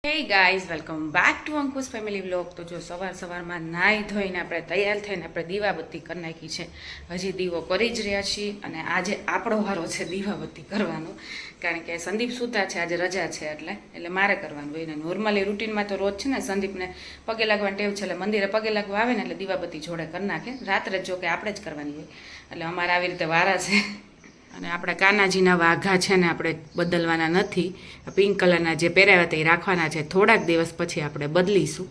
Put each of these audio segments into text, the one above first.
Hey guys welcome back to Ankush family vlog. તો જો સવારમાં નાહી ધોઈને આપણે તૈયાર થઈને આપણે દીવાબત્તી કરી નાખી છે. હજી દીવો કરી જ રહ્યા છીએ અને આજે આપણો વારો છે દીવાબત્તી કરવાનો, કારણ કે સંદીપ સૂતા છે, આજે રજા છે એટલે મારે કરવાનું હોય ને. નોર્મલી રૂટીનમાં તો રોજ છે ને સંદીપને પગે લાગવાની ટેવ છે, એટલે મંદિરે પગે લાગવા આવે ને એટલે દીવાબત્તી જોડે કરી નાખે. રાત્રે જો કે આપણે જ કરવાની હોય, એટલે અમારે આવી રીતે વારા છે. અને આપણા કાનાજીના વાઘા છે ને આપણે બદલવાના નથી. પિંક કલરના જે પહેરાવ્યા હતા એ રાખવાના છે. થોડાક દિવસ પછી આપણે બદલીશું.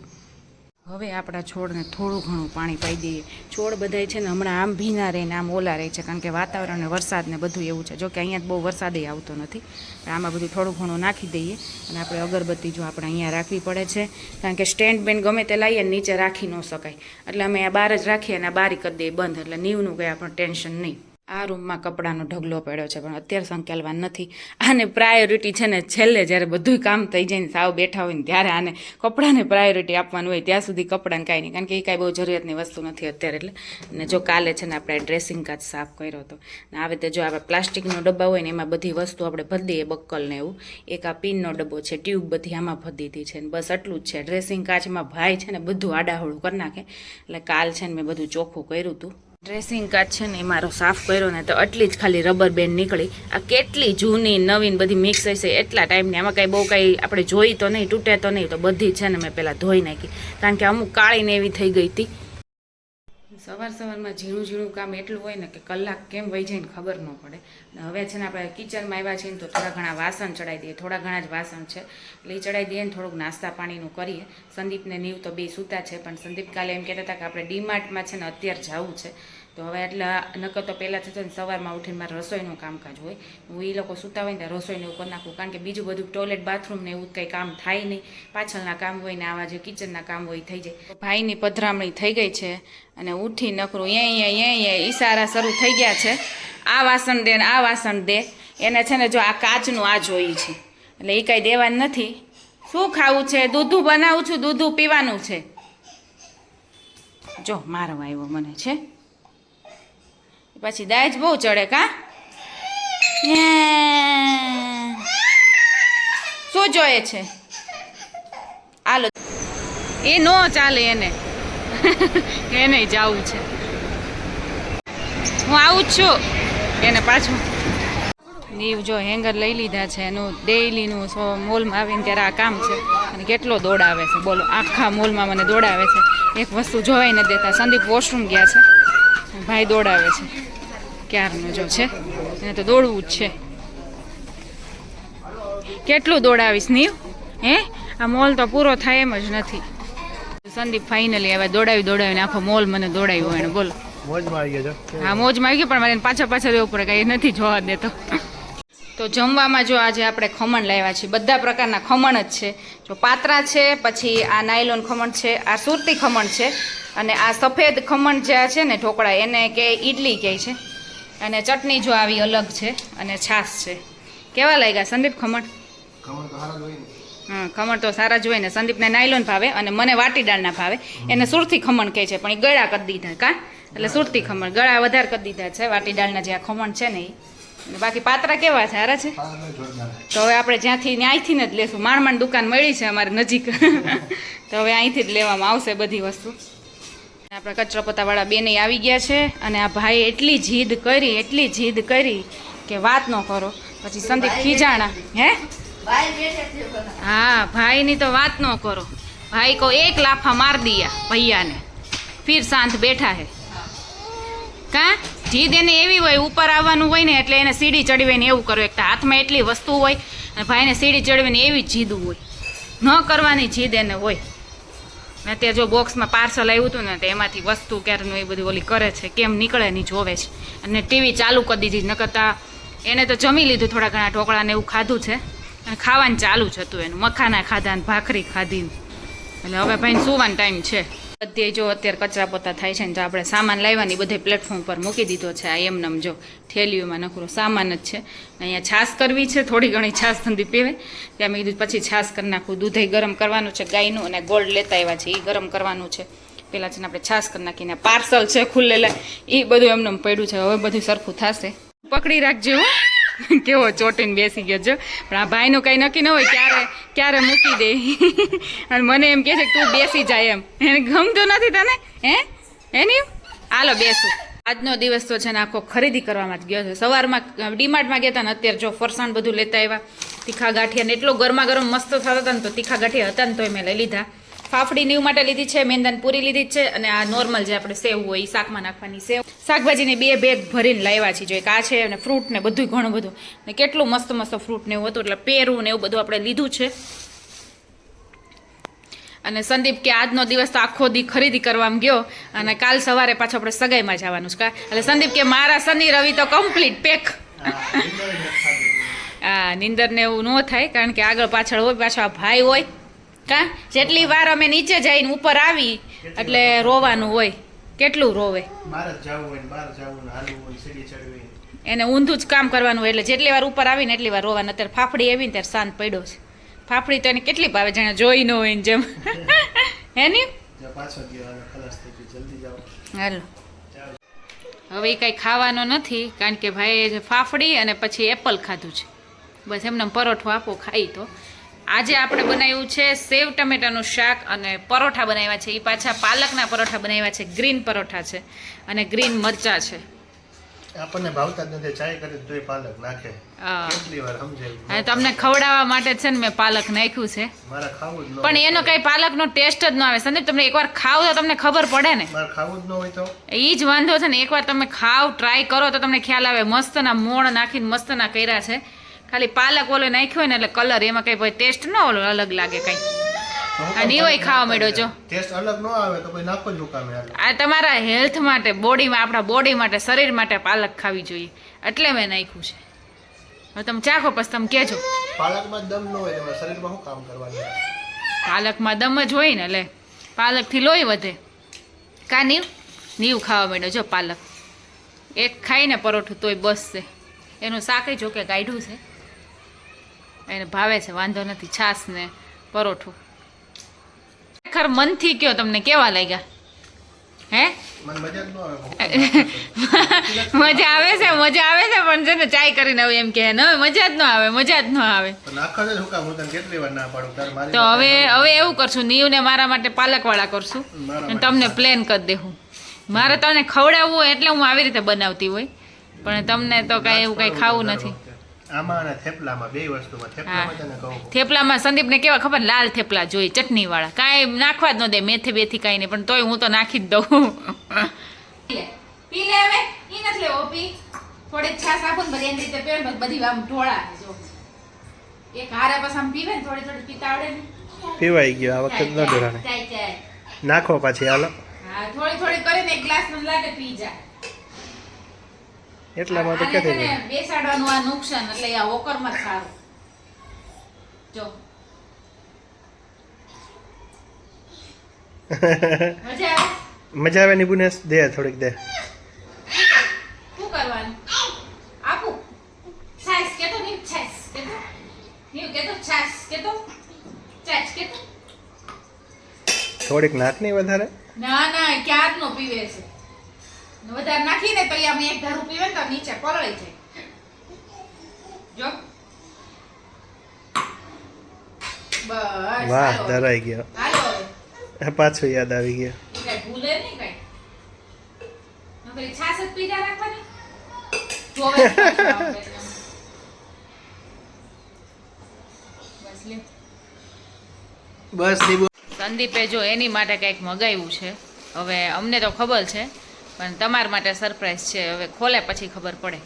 હવે આપણા છોડને થોડું ઘણું પાણી પાઈ દઈએ. છોડ બધાય છે ને હમણાં આમ ભીના રહે ને આમ ઓલા રહે છે, કારણ કે વાતાવરણ વરસાદ ને બધું એવું છે. જો કે અહીંયા બહુ વરસાદ આવતો નથી, પણ આમાં બધું થોડું ઘણું નાખી દઈએ. અને આપણે અગરબત્તી જો આપણે અહીંયા રાખવી પડે છે, કારણ કે સ્ટેન્ડ બેન ગમે તે લાવીએ નીચે રાખી ન શકાય, એટલે અમે આ બહાર જ રાખીએ અને આ બારી કરી દઈએ બંધ, એટલે નીવનું કંઈ આપણને ટેન્શન નહીં. આ રૂમમાં કપડાનો ઢગલો પડ્યો છે, પણ અત્યારે સંકેલવા નથી. આને પ્રાયોરિટી છે ને છેલ્લે જ્યારે બધું કામ થઈ જાય ને સાવ બેઠા હોય ને ત્યારે આને કપડાને પ્રાયોરિટી આપવાનું હોય. ત્યાં સુધી કપડાને કાંઈ નહીં, કારણ કે એ કાંઈ બહુ જરૂરિયાતની વસ્તુ નથી અત્યારે. એટલે અને જો કાલે છે ને આપણે ડ્રેસિંગ કાચ સાફ કર્યો હતો ને આવે તે જો આપણે પ્લાસ્ટિકનો ડબ્બા હોય ને એમાં બધી વસ્તુ આપણે ભરી દઈએ, બક્કલ ને એવું. એક આ પિનનો ડબ્બો છે, ટ્યુબ બધી આમાં ભરી દીધી છે ને બસ આટલું જ છે. ડ્રેસિંગ કાચમાં ભાઈ છે ને બધું આડાહળું કરી નાખે, એટલે કાલ છે ને મેં બધું ચોખ્ખું કર્યું હતું. ડ્રેસિંગ કાચ છે ને એ મારો સાફ કર્યો ને તો આટલી જ ખાલી રબર બેન્ડ નીકળી. આ કેટલી જૂની નવીન બધી મિક્સ હશે એટલા ટાઈમની, આમાં કાંઈ બહુ કાંઈ આપણે જોઈ તો નહીં, તૂટે તો નહીં, તો બધી છે ને મેં પહેલાં ધોઈ નાખી, કારણ કે અમુક કાળીને એવી થઈ ગઈ હતી. સવારમાં ઝીણું કામ એટલું હોય ને કે કલાક કેમ વહી જાય ને ખબર ન પડે. હવે છે ને આપણે કિચનમાં આવ્યા છીએ ને તો થોડા ઘણા વાસણ ચડાવી દઈએ. થોડા ઘણા જ વાસણ છે એટલે એ ચડાવી દઈએ ને થોડુંક નાસ્તા પાણીનું કરીએ. સંદીપને નીવ તો બે સૂતા છે, પણ સંદીપ કાલે એમ કહેતા હતા કે આપણે ડીમાર્ટમાં છે ને અત્યારે જવું છે. તો હવે એટલે નકર તો પહેલાં થતો ને સવારમાં ઉઠીને મારે રસોઈનું કામકાજ હોય. હું એ લોકો સૂતા હોય ને ત્યાં રસોઈને એવું કરી નાખું, કારણ કે બીજું બધું ટોયલેટ બાથરૂમ ને એવું કંઈ કામ થાય નહીં. પાછળના કામ હોય ને આવા જે કિચનના કામ હોય થઈ જાય. ભાઈની પધરામણી થઈ ગઈ છે અને ઉઠી નકરું ઈશારા શરૂ થઈ ગયા છે. આ વાસણ દે ને આ વાસણ દે. એને છે ને જો આ કાચનું આ જોઈ છે, એટલે એ કાંઈ દેવાનું નથી. શું ખાવું છે? દૂધું બનાવું છું, દૂધું પીવાનું છે. જો મારો આવ્યો મને છે, પછી દાજ બહુ ચડે કા. શું જોઈએ છે? હાલો, એ નો ચાલે એને એને જવું છે. હું આવું જ છું એને પાછું. નીવ જો હેંગર લઈ લીધા છે એનું ડેઈલીનું મોલમાં આવીને ત્યારે આ કામ છે. અને કેટલો દોડાવે છે બોલો, આખા મોલમાં મને દોડાવે છે. એક વસ્તુ જોવાય ન દેતા. સંદીપ વોશરૂમ ગયા છે, ભાઈ દોડાવે છે ક્યારનું જો છે, એને તો દોડવું જ છે. કેટલું દોડાવીશ નીવ? હે, આ મોલ તો પૂરો થાય એમ જ નથી. સંદીપ ફાઇનલી હવે દોડાવીને આખો મોલ મને દોડાવ્યો એને બોલો. મોજમાં આવી ગયો. હા, મોજમાં આવી ગયો, પણ મારે પાછા રહેવું પડે, કાંઈ નથી જોવા દેતો. તો જમવામાં જો આજે આપણે ખમણ લાવ્યા છીએ. બધા પ્રકારના ખમણ જ છે. જો પાત્રા છે, પછી આ નાયલોન ખમણ છે, આ સુરતી ખમણ છે, અને આ સફેદ ખમણ જે છે ને ઢોકળા, એને કે ઈડલી કહે છે. અને ચટણી જો આવી અલગ છે, અને છાશ છે. કેવા લાગ્યા સંદીપ ખમણ? હા, ખમણ તો સારા જ હોય ને. સંદીપને નાયલોન ભાવે અને મને વાટી દાળના ભાવે. એને સુરતી ખમણ કહે છે, પણ એ ગળા કરી દીધા કા, એટલે સુરતી ખમણ ગળા વધારે કરી દીધા છે. વાટી દાળના જે આ ખમણ છે ને એ. બાકી પાત્રા કેવા છે? હારા છે. તો હવે આપણે જ્યાંથી અહીંથી જ લેશું. માંડ દુકાન મળી છે અમારે નજીક તો હવે અહીંથી જ લેવામાં આવશે બધી વસ્તુ. આપણા કચરા પોતાવાળા બેને આવી ગયા છે, અને આ ભાઈ એટલી જીદ કરી કે વાત ન કરો. પછી સંદીપ ખીજાણા. હે, હા, ભાઈની તો વાત ન કરો. ભાઈ કો એક લાફા માર દિયા ભૈયાને, ફિર શાંત બેઠા હે કા. જીદ એને એવી હોય, ઉપર આવવાનું હોય ને એટલે એને સીડી ચડવીને એવું કરો. એક હાથમાં એટલી વસ્તુ હોય અને ભાઈને સીડી ચડવીને એવી જીદ હોય, ન કરવાની જીદ એને હોય. ને તે જો બોક્સમાં પાર્સલ આવ્યું હતું ને તો એમાંથી વસ્તુ ક્યારનું એ બધી ઓલી કરે છે, કેમ નીકળે નહીં જોવે છે. અને ટીવી ચાલુ કરી દીધી. ન કરતાં એને તો જમી લીધું, થોડા ઘણા ઢોકળાને એવું ખાધું છે, અને ખાવાનું ચાલુ જ હતું એનું. મખાના ખાધા ને ભાખરી ખાધી, એટલે હવે ભાઈને સુવાનો ટાઈમ છે. બધે જો અત્યારે કચરા પોતા થાય છે ને, તો આપણે સામાન લાવવાની બધે પ્લેટફોર્મ પર મૂકી દીધો છે. આ એમનેમ જો થેલીઓમાં નકરો સામાન જ છે. અહીંયા છાશ કરવી છે, થોડી ઘણી છાશ ઠંડી પીવે. ત્યાં મેં કીધું પછી છાશ કરી નાખું. દૂધ ગરમ કરવાનું છે ગાયનું, અને ગોલ્ડ લેતા આવ્યા છે એ ગરમ કરવાનું છે. પહેલાં છે ને આપણે છાશ કરી નાખીને પાર્સલ છે ખુલ્લેલા, એ બધું એમનેમ પડ્યું છે. હવે બધું સરખું થશે. પકડી રાખજો. કેવો ચોટીને બેસી ગયો જો. પણ આ ભાઈનું કંઈ નક્કી ન હોય ક્યારે મૂકી દે. અને મને એમ કહે છે કે તું બેસી જાય એમ. એને ગમતું નથી તને એની હાલો બેસું. આજનો દિવસ તો છે ને આખો ખરીદી કરવામાં જ ગયો છે. સવારમાં ડીમાર્ટમાં ગયા હતા ને અત્યારે જો ફરસાણ બધું લેતા આવ્યા. તીખા ગાંઠિયા ને એટલો ગરમા ગરમ મસ્ત થતા હતા ને તો તીખા ગાંઠિયા હતા ને તોય મેં લઈ લીધા. ફાફડી નીવ માટે લીધી છે, મેંદાની પૂરી લીધી છે અને આ નોર્મલ જે આપણે સેવ હોય એ શાકમાં નાખવાની સેવ. શાકભાજીની 2 બેગ ભરીને લાવ્યા છીએ. જો એક આ છે અને ફ્રૂટ ને બધું ઘણું બધું ને કેટલું મસ્ત મસ્ત ફ્રૂટ ને એવું હતું એટલે પેરું ને એવું બધું આપણે લીધું છે. અને સંદીપ કે આજનો દિવસ તો આખો દી ખરીદી કરવામાં ગયો અને કાલ સવારે પાછો આપણે સગાઈમાં જવાનું છે. એટલે સંદીપ કે મારા શનિ રવિ તો કમ્પ્લીટ પેક. હા નીંદર ને એવું ન થાય કારણ કે આગળ પાછળ હોય, પાછો આ ભાઈ હોય જેટલી વાર અમે નીચે જઈને ઉપર આવી એટલે રોવાનું હોય. કેટલું રોવે એને ઊંધું જ કામ કરવાનું હોય એટલે જેટલી વાર ઉપર આવીને એટલી વાર રોવાનું. અત્યારે ફાફડી આવી ને ત્યારે શાંત પડ્યો છે. ફાફડી તો એને કેટલી ભાવે જાણે જોઈ ન હોય ને જેમ. એની હાલો હવે એ કાંઈ ખાવાનો નથી કારણ કે ભાઈ ફાફડી અને પછી એપલ ખાધું છે. બસ એમને પરોઠો આપો ખાઈ. તો આજે આપણે બનાવ્યું છે સેવ ટમેટાનું શાક અને પરોઠા બનાવ્યા છે. એ પાછા પાલકના પરોઠા બનાવ્યા છે, ગ્રીન પરોઠા છે અને ગ્રીન મરચા છે. આપણને ભાવતા જ નથી, ચાય કરી તોય પાલક નાખે. કેટલી વાર સમજાવ્યું. તમને ખવડાવવા માટે છે ને મેં પાલક નાખ્યું છે. મારે ખાવું જ ન પણ એનો કઈ પાલકનો ટેસ્ટ જ ન આવે. સંદીપ તમને એકવાર ખાવ તો તમને ખબર પડે ને. મારે ખાવું જ ન હોય તો એ જ વાંધો છે ને. એકવાર તમે ખાવ ટ્રાય કરો તો તમને ખ્યાલ આવે. મસ્તના મોણ નાખીને મસ્તના કર્યા છે. ખાલી પાલક ઓલો નાખ્યો હોય ને એટલે કલર એમાં કઈ ટેસ્ટ ન ઓલો અલગ લાગે કઈ. અને એવો ખાવા માંડ્યો છો. ટેસ્ટ અલગ ન આવે તો કોઈ નાખો જ હુકામે. આ તમારા હેલ્થ માટે, બોડીમાં, આપણા બોડી માટે, શરીર માટે પાલક ખાવી જોઈએ એટલે મેં નાખ્યું છે. હવે તમે ચાખો પછી તમે કહેજો. પાલકમાં દમ ન હોય એમાં શરીરમાં શું કામ કરવાનું? પાલકમાં દમ જ હોય ને એટલે પાલકથી લોહી વધે. કા નીવ ખાવા માંડ્યો જો પાલક. એક ખાઈને પરોઠું તોય બસ છે. એનું શાક જો કે કાઢ્યું છે એને ભાવે છે, વાંધો નથી. છાશ ને પરોઠું ખર મનથી કયો તમને કેવા લાગ્યા? હે મજા આવે છે પણ છે ને ચાય કરીને હવે એમ કે મજા જ ન આવે. તો હવે એવું કરશું, નીવ ને મારા માટે પાલક વાળા કરશું અને તમને પ્લેન કરી દેવું. મારે તમને ખવડાવવું હોય એટલે હું આવી રીતે બનાવતી હોય પણ તમને તો કઈ એવું કઈ ખાવું નથી. થેપલામાં સંદીપને કેવા ખબર લાલ થેપલા જોઈ ચટણી વાળા. કાંઈ નાખવા જ ન દે, મેથી બેથી કાંઈ નહીં, પણ તોય હું તો નાખી જ દઉં. પી લે હવે. ઈ નથી લેવો પી. થોડીક છાશ આપો ને બધી એની રીતે પીવે ને બધી આમ ઢોળા જો. એક હારે પછી આમ પીવે ને થોડી પીતા આવડે ને. પીવાઈ ગયો આ વખત ન ઢોળાને. નાખો પાછી હાલો. હા થોડી કરીને એક ગ્લાસ મને લાગે પી જા. એટલામાં તો કેતે બેસાડવાનું આ નુકસાન એટલે આ ઓકરમાં સારું. જો મજા આવે ની બુનેસ દે થોડીક દે. શું કરવાનું આપું? છાશ કેતો ની છાશ કેતો ની કેતો છાશ કેતો છાશ કેતો થોડીક નાખ નહીં વધારે. ના ક્યારનો પીવે છે. વધારે નાખીને તો આમ એક ધારું પીવે ને તો નીચે પલળી જાય. જો બસ વાહ ધરાઈ ગયો. હાલો પાછું યાદ આવી ગયો. કઈ ભૂલે નહીં કઈ. નકરી છાશ જ પીજા રાખવાની. જોવે બસ સંદીપે જો એની માટે કંઈક મગાવ્યું છે. હવે અમને તો ખબર છે પણ તમારા માટે સરપ્રાઈઝ છે. હવે ખોલે પછી ખબર પડે.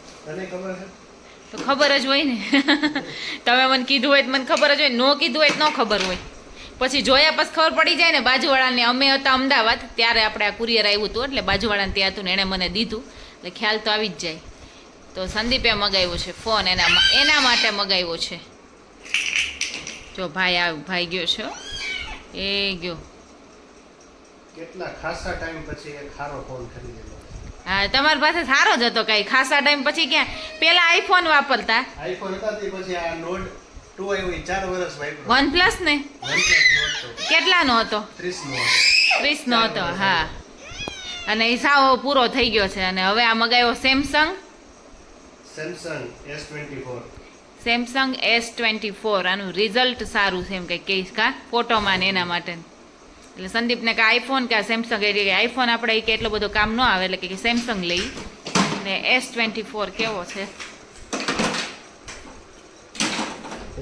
તો ખબર જ હોય ને. તમે મને કીધું હોય તો મને ખબર જ હોય, ન કીધું હોય તો ન ખબર હોય. પછી જોયા પછી ખબર પડી જાય ને. બાજુવાળાને અમે હતા અમદાવાદ ત્યારે આપણે આ કુરિયર આવ્યું હતું એટલે બાજુવાળાને ત્યાં હતું ને એણે મને દીધું એટલે ખ્યાલ તો આવી જ જાય. તો સંદીપે મગાવ્યો છે ફોન, એના માટે મગાવ્યો છે. જો ભાઈ ગયો છે. એ ગયો. કેટલા ખાસા ટાઈમ પછી એક સારો ફોન ખરીદેલો. હા તમારી પાસે સારો જ હતો કઈ ખાસા ટાઈમ પછી. ક્યાં પેલા આઈફોન વાપરતા? આઈફોન હતા તે પછી આ નોટ 2 આવ્યો 4 વર્ષ વાપર્યો. OnePlus ને કેટલાનો હતો? 30 નો હતો. હા અને એ સાવ પૂરો થઈ ગયો છે અને હવે આ મગાવ્યો Samsung Samsung S24 Samsung S24 આનું રિઝલ્ટ સારું છે એમ કંઈક કહીશ કા ફોટોમાં ને એના માટે એટલે સંદીપને કે આઈફોન કે સેમસંગ એ આઈફોન આપણે કે એટલો બધો કામ ન આવે એટલે કે સેમસંગ લઈ ને S24 કેવો છે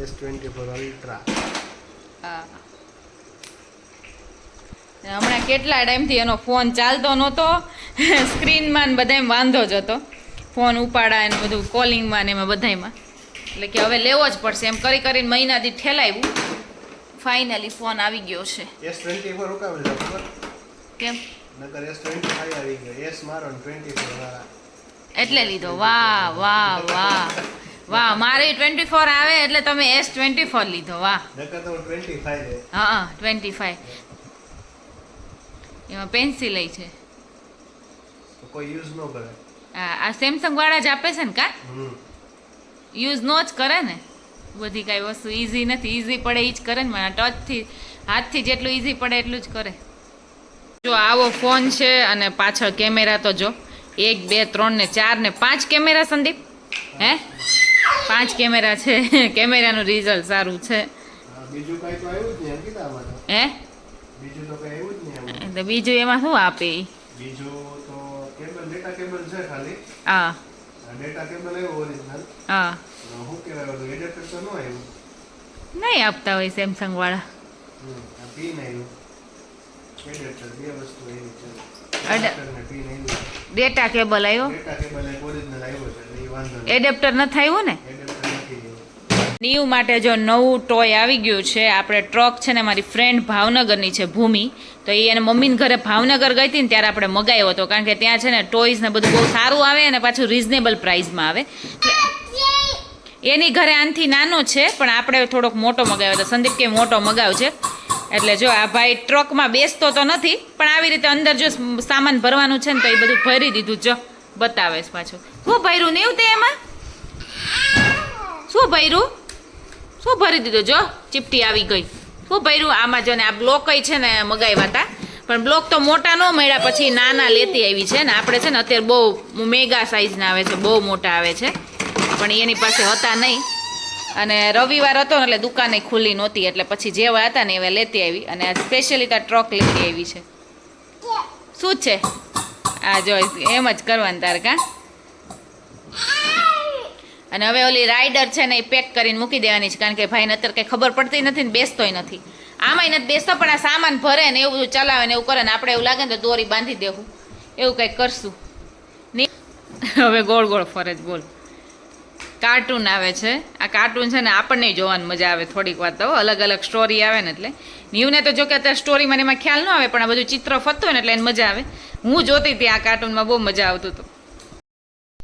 S24 અલ્ટ્રા હા હમણાં કેટલા ટાઈમથી એનો ફોન ચાલતો નહોતો સ્ક્રીનમાં ને બધામાં વાંધો જ હતો ફોન ઉપાડા ને બધું કોલિંગમાં ને એમાં બધામાં એટલે કે હવે લેવો જ પડશે એમ કરી કરીને મહિનાથી ઠેલાવ્યું ફાઇનલી ફોન આવી ગયો છે S24 રોકાવી લીધો ખબર કેમ નકર S25 આવી ગયો S મારો ને 24 વાળા એટલે લીધો વાહ વાહ વાહ વાહ મારે 24 આવે એટલે તમે S24 લીધો વાહ નકર તો 25 લે હા 25 એમાં પેન્સિલ છે તો કોઈ યુઝ ન કરે આ સેમસંગ વાળા જ આપે છે ને કા હમ યુઝ નો જ કરે ને બધી કાંઈ વસ્તુ ઇઝી નથી ઇઝી પડે એ જ કરે ને મને ટચથી હાથથી જેટલું ઇઝી પડે એટલું જ કરે જો આવો ફોન છે અને પાછળ કેમેરા તો જો 1 2 3 ને 4 ને 5 કેમેરા સંદીપ હે 5 કેમેરા છે કેમેરાનું રિઝલ્ટ સારું છે બીજું કઈ તો આવ્યું જ નહીં અંકિતા આમાં તો હે બીજું તો કઈ આવ્યું જ નહીં આમાં તો બીજું એમાં શું આપે ઈ? બીજું તો કેબલ ડેટા કેબલ છે ખાલી હા ડેટા કેબલ આવ્યો ઓરિજિનલ હા શું કહેવાય ઓલું એડેપ્ટર તો ન આવ્યું નહીં આપતા હોય સેમસંગ વાળા આ પિન આવ્યું એડેપ્ટર બે વસ્તુ એવી છે અડ- એડેપ્ટર ને પિન આવ્યું ડેટા કેબલ આવ્યો ડેટા કેબલ એક ઓરિજિનલ આવ્યો છે એટલે એ વાંધો નહીં એડેપ્ટર નથી આવ્યું ને એડેપ્ટર નથી આવ્યું નીવ માટે જો નવું ટોય આવી ગયું છે આપણે ટ્રક છે ને મારી ફ્રેન્ડ ભાવનગરની છે ભૂમિ તો એ એને મમ્મીને ઘરે ભાવનગર ગઈ હતી ને ત્યારે આપણે મગાવ્યો હતો કારણ કે ત્યાં છે ને ટોયઝ ને બધું બહુ સારું આવે અને પાછું રિઝનેબલ પ્રાઇસમાં આવે એની ઘરે આનથી નાનો છે પણ આપણે થોડોક મોટો મગાવ્યો હતો સંદીપ કે મોટો મગાવ્યો છે એટલે જો આ ભાઈ ટ્રકમાં બેસતો તો નથી પણ આવી રીતે અંદર જો સામાન ભરવાનું છે ને તો એ બધું ભરી દીધું જો બતાવે છે પાછું શું ભર્યું નહીં તે એમાં શું ભર્યું શું ભરી દીધું જો ચીપટી આવી ગઈ શું ભર્યું આમાં જો ને આ બ્લોક છે ને મગાવ્યા હતા પણ બ્લોક તો મોટા ન મળ્યા પછી નાના લેતી આવી છે ને આપણે છે ને અત્યારે બહુ મેગા સાઇઝના આવે છે બહુ મોટા આવે છે પણ એની પાસે હતા નહીં અને રવિવાર હતો ને એટલે દુકાને ખુલ્લી નહોતી એટલે પછી જેવા હતા ને એવા લેતી આવી અને આ સ્પેશિયલી તાર ટ્રક લેતી આવી છે શું છે આ જો એમ જ કરવાનું તાર કા અને હવે ઓલી રાઈડર છે ને એ પેક કરીને મૂકી દેવાની છે કારણ કે ભાઈને અત્યારે કંઈ ખબર પડતી નથી ને બેસતોય નથી આમાંય નથી બેસતો પણ આ સામાન ભરે ને એવું બધું ચલાવે ને એવું કરે ને આપણે એવું લાગે ને તો દોરી બાંધી દેવું એવું કંઈક કરશું નહીં હવે ગોળ ગોળ ફરજ બોલ કાર્ટૂન આવે છે આ કાર્ટૂન છે ને આપણને જોવાની મજા આવે થોડીક વાર તો અલગ અલગ સ્ટોરી આવે ને એટલે નીવને તો જો કે અત્યારે સ્ટોરીમાં એમાં ખ્યાલ ન આવે પણ આ બધું ચિત્ર ફરતું હોય ને એટલે એને મજા આવે હું જોતી હતી આ કાર્ટૂનમાં બહુ મજા આવતું હતું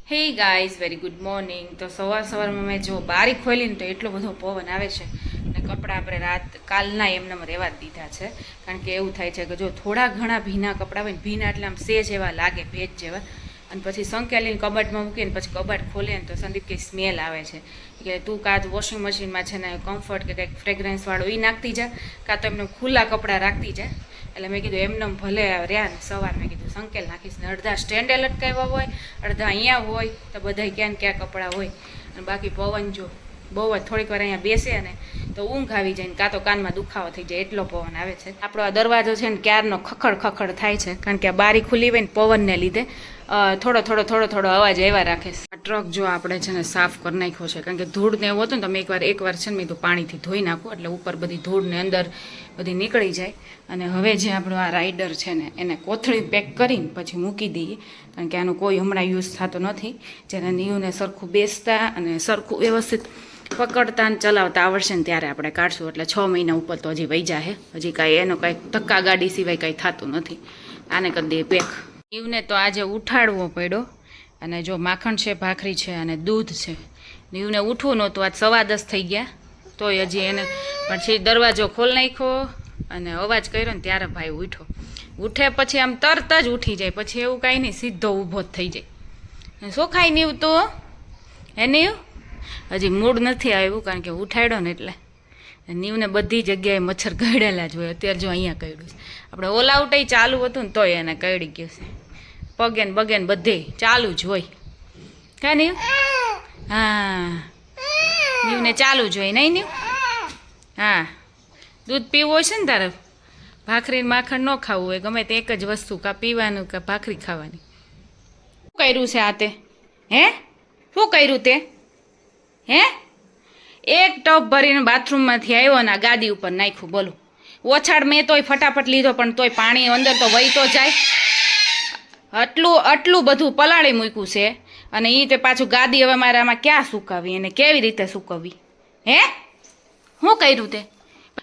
hey guys very good morning તો સવારમાં મેં જો બારી ખોલીને તો એટલો બધો પવન આવે છે અને કપડાં આપણે રાત કાલના એમને રહેવા જ દીધા છે કારણ કે એવું થાય છે કે જો થોડા ઘણા ભીના કપડાં હોય ને ભીના એટલે આમ સેજ એવા લાગે ભેજ જેવા અને પછી સંકેલીને કબાટમાં મૂકીને પછી કબાટ ખોલે ને તો સંદીપ કંઈ સ્મેલ આવે છે કે તું કાં તો વોશિંગ મશીનમાં છે ને કમ્ફર્ટ કે કંઈક ફ્રેગ્રન્સવાળું એ નાખતી જા કાં તો એમને ખુલ્લા કપડાં રાખતી જા એટલે મેં કીધું એમને ભલે રહ્યા ને સવાર મેં કીધું સંકેલ નાખીશ ને અડધા સ્ટેન્ડે લટકાવ્યા હોય અડધા અહીંયા હોય તો બધા ક્યાં ક્યાં કપડાં હોય અને બાકી પવન જો બહુ જ થોડીક વાર અહીંયા બેસે ને તો ઊંઘ આવી જાય ને કાં તો કાનમાં દુખાવો થઈ જાય એટલો પવન આવે છે આપણો આ દરવાજો છે ને ક્યારનો ખખડ ખખડ થાય છે કારણ કે આ બારી ખુલ્લી હોય ને પવનને લીધે થોડો અવાજ આવ્યા રાખે છે આ ટ્રક જો આપણે છે ને સાફ કરી નાખ્યો છે કારણ કે ધૂળ ને એવું હતું ને તમે એકવાર છે ને મેં તો પાણીથી ધોઈ નાખું એટલે ઉપર બધી ધૂળ ને અંદર બધી નીકળી જાય અને હવે જે આપણો આ રાઈડર છે ને એને કોથળી પેક કરીને પછી મૂકી દઈએ કારણ કે આનું કોઈ હમણાં યુઝ થતો નથી જેને નીવને સરખું બેસતા અને સરખું વ્યવસ્થિત પકડતા ને ચલાવતા આવડશે ને ત્યારે આપણે કાઢશું એટલે 6 મહિના ઉપર તો હજી વહી જાય હજી કાંઈ એનો કાંઈ ધક્કા ગાડી સિવાય કાંઈ થતું નથી આને કરી દઈએ પેક નીવને તો આજે ઉઠાડવો પડ્યો અને જો માખણ છે ભાખરી છે અને દૂધ છે નીવને ઉઠવું નહોતું આજ 10:15 થઈ ગયા તોય હજી એને પછી દરવાજો ખોલ નાખ્યો અને અવાજ કર્યો ને ત્યારે ભાઈ ઉઠે પછી આમ તરત જ ઉઠી જાય પછી એવું કાંઈ નહીં સીધો ઊભો જ થઈ જાય શું ખાઈ નીવ તો હે નીવ હજી મૂડ નથી આવ્યું કારણ કે ઉઠાડ્યો ને એટલે નીવને બધી જગ્યાએ મચ્છર કરડેલા જ હોય અત્યારે જો અહીંયા કરડ્યું છે આપણે ઓલ આઉટ ચાલુ હતું ને તોય એને કરડી ગયું છે પગે ને બગે ને બધે ચાલુ જ હોય કાં નીવ હા નીવને ચાલુ જોઈએ નહીં નીવ હા દૂધ પીવું હોય છે ને તારે ભાખરી ને માખણ ન ખાવું હોય ગમે તે એક જ વસ્તુ કાં પીવાનું કાં ભાખરી ખાવાની શું કર્યું છે આ તે હે શું કર્યું તે હે એક ટબ ભરીને બાથરૂમમાંથી આવ્યો ને આ ગાદી ઉપર નાખ્યું બોલો ઓછાડ મેં તોય ફટાફટ લીધો પણ તોય પાણી અંદર તો વહી તો જાય આટલું બધું પલાળી મૂક્યું છે અને એ તે પાછું ગાદી હવે મારે આમાં ક્યાં સુકાવી અને કેવી રીતે સુકવવી હે શું કર્યું તે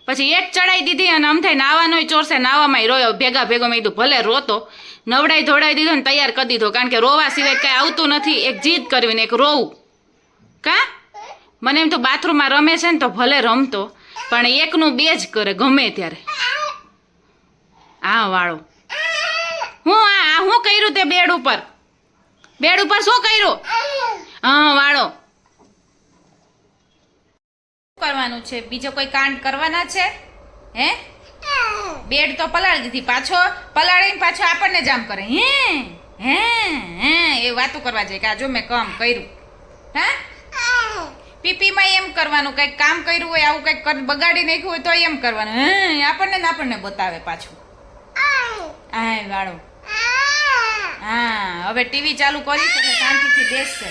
પછી એક ચડાઈ દીધી અને આમ થાય નાવાનોય ચોરસે નાવામાં રોયો ભેગા ભેગો મેં કીધું ભલે રોતો નવડાઈ ધોડાઈ દીધો ને તૈયાર કરી દીધો કારણ કે રોવા સિવાય કાંઈ આવતું નથી એક જીદ કરવી ને એક રોવું કા મને એમ તો બાથરૂમમાં રમે છે ને તો ભલે રમતો પણ એકનું બે જ કરે ગમે ત્યારે હા વાળો હું કર્યું તે બેડ ઉપર શું કર્યું હા વાળો કરવાનું છે બીજો કોઈ કાંડ કરવાના છે હે બેડ તો પલાળી દીધી પાછો પલાળીને પાછો આપણને જામ કરે હે એ વાતો કરવા જાય કે આ જો મેં કામ કર્યું હા પીપીમાં એમ કરવાનું કંઈક કામ કર્યું હોય આવું કંઈક બગાડી નાખ્યું હોય તો એમ કરવાનું હે આપણને બતાવે પાછું આ વાળો હા હવે ટીવી ચાલુ કરીશ એટલે શાંતિથી બેસશે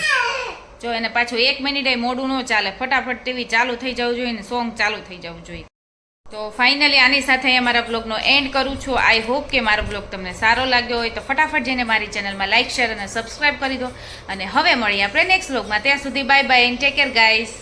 જો એને પાછું 1 મિનિટ મોડું ન ચાલે ફટાફટ ટીવી ચાલુ થઈ જવું જોઈએ ને સોંગ ચાલુ થઈ જવું જોઈએ તો ફાઇનલી આની સાથે અમારા બ્લોગનો એન્ડ કરું છું આઈ હોપ કે મારો બ્લોગ તમને સારો લાગ્યો હોય તો ફટાફટ જઈને મારી ચેનલમાં લાઇક શેર અને સબસ્ક્રાઈબ કરી દો અને હવે મળીએ આપણે નેક્સ્ટ બ્લોગમાં ત્યાં સુધી bye bye and take care guys